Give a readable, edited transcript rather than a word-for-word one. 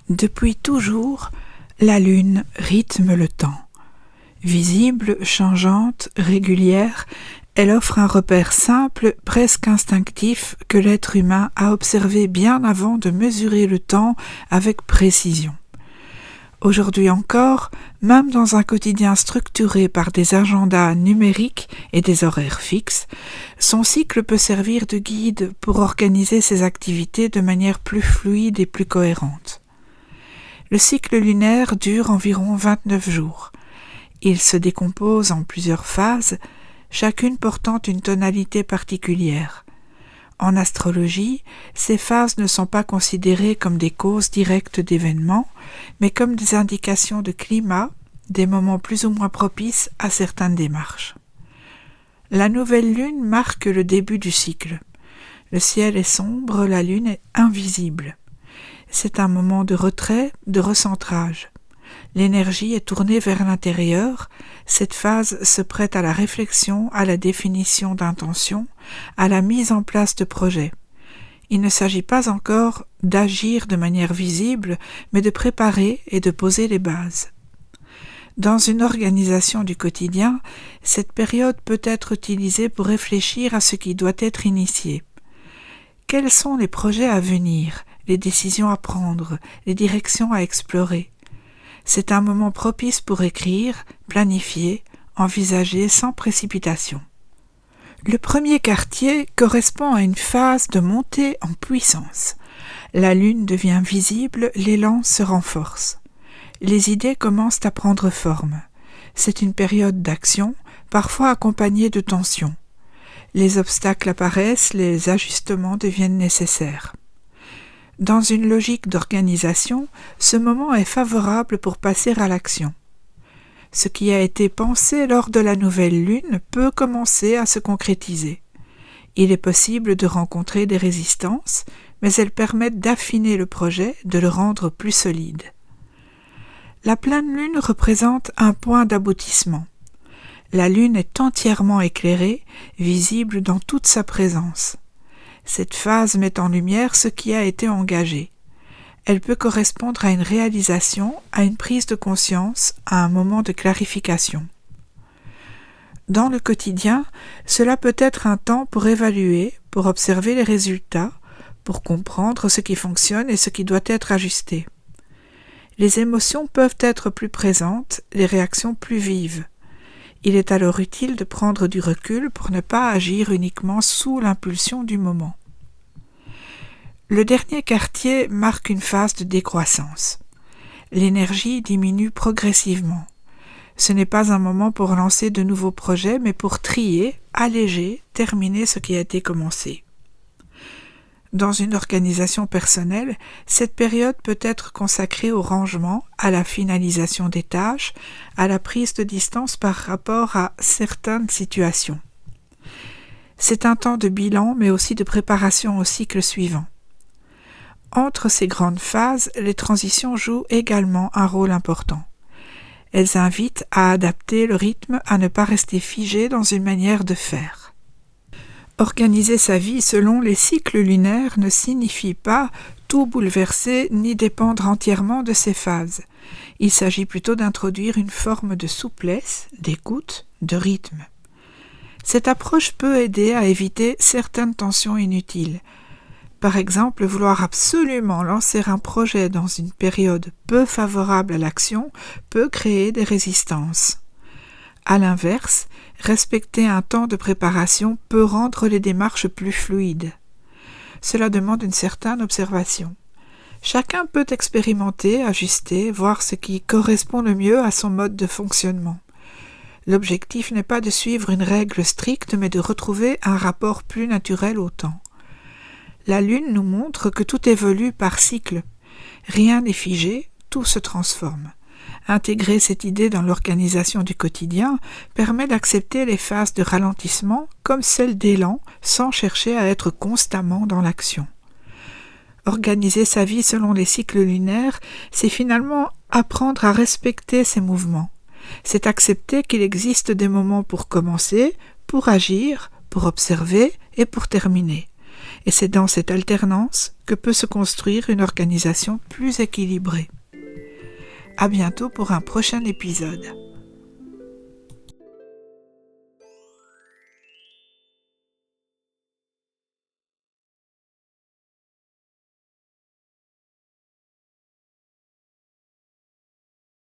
Depuis toujours, la Lune rythme le temps. Visible, changeante, régulière, elle offre un repère simple, presque instinctif, que l'être humain a observé bien avant de mesurer le temps avec précision. Aujourd'hui encore, même dans un quotidien structuré par des agendas numériques et des horaires fixes, son cycle peut servir de guide pour organiser ses activités de manière plus fluide et plus cohérente. Le cycle lunaire dure environ 29 jours. Il se décompose en plusieurs phases, chacune portant une tonalité particulière. En astrologie, ces phases ne sont pas considérées comme des causes directes d'événements, mais comme des indications de climat, des moments plus ou moins propices à certaines démarches. La nouvelle lune marque le début du cycle. Le ciel est sombre, la lune est invisible. C'est un moment de retrait, de recentrage. L'énergie est tournée vers l'intérieur. Cette phase se prête à la réflexion, à la définition d'intentions, à la mise en place de projets. Il ne s'agit pas encore d'agir de manière visible, mais de préparer et de poser les bases. Dans une organisation du quotidien, cette période peut être utilisée pour réfléchir à ce qui doit être initié. Quels sont les projets à venir, les décisions à prendre, les directions à explorer? C'est un moment propice pour écrire, planifier, envisager sans précipitation. Le premier quartier correspond à une phase de montée en puissance. La lune devient visible, l'élan se renforce. Les idées commencent à prendre forme. C'est une période d'action, parfois accompagnée de tension. Les obstacles apparaissent, les ajustements deviennent nécessaires. Dans une logique d'organisation, ce moment est favorable pour passer à l'action. Ce qui a été pensé lors de la nouvelle lune peut commencer à se concrétiser. Il est possible de rencontrer des résistances, mais elles permettent d'affiner le projet, de le rendre plus solide. La pleine lune représente un point d'aboutissement. La lune est entièrement éclairée, visible dans toute sa présence. Cette phase met en lumière ce qui a été engagé. Elle peut correspondre à une réalisation, à une prise de conscience, à un moment de clarification. Dans le quotidien, cela peut être un temps pour évaluer, pour observer les résultats, pour comprendre ce qui fonctionne et ce qui doit être ajusté. Les émotions peuvent être plus présentes, les réactions plus vives. Il est alors utile de prendre du recul pour ne pas agir uniquement sous l'impulsion du moment. Le dernier quartier marque une phase de décroissance. L'énergie diminue progressivement. Ce n'est pas un moment pour lancer de nouveaux projets, mais pour trier, alléger, terminer ce qui a été commencé. Dans une organisation personnelle, cette période peut être consacrée au rangement, à la finalisation des tâches, à la prise de distance par rapport à certaines situations. C'est un temps de bilan, mais aussi de préparation au cycle suivant. Entre ces grandes phases, les transitions jouent également un rôle important. Elles invitent à adapter le rythme, à ne pas rester figé dans une manière de faire. Organiser sa vie selon les cycles lunaires ne signifie pas tout bouleverser ni dépendre entièrement de ces phases. Il s'agit plutôt d'introduire une forme de souplesse, d'écoute, de rythme. Cette approche peut aider à éviter certaines tensions inutiles. Par exemple, vouloir absolument lancer un projet dans une période peu favorable à l'action peut créer des résistances. À l'inverse, respecter un temps de préparation peut rendre les démarches plus fluides. Cela demande une certaine observation. Chacun peut expérimenter, ajuster, voir ce qui correspond le mieux à son mode de fonctionnement. L'objectif n'est pas de suivre une règle stricte, mais de retrouver un rapport plus naturel au temps. La Lune nous montre que tout évolue par cycle. Rien n'est figé, tout se transforme. Intégrer cette idée dans l'organisation du quotidien permet d'accepter les phases de ralentissement comme celles d'élan sans chercher à être constamment dans l'action. Organiser sa vie selon les cycles lunaires, c'est finalement apprendre à respecter ces mouvements. C'est accepter qu'il existe des moments pour commencer, pour agir, pour observer et pour terminer. et c'est dans cette alternance que peut se construire une organisation plus équilibrée. À bientôt pour un prochain épisode.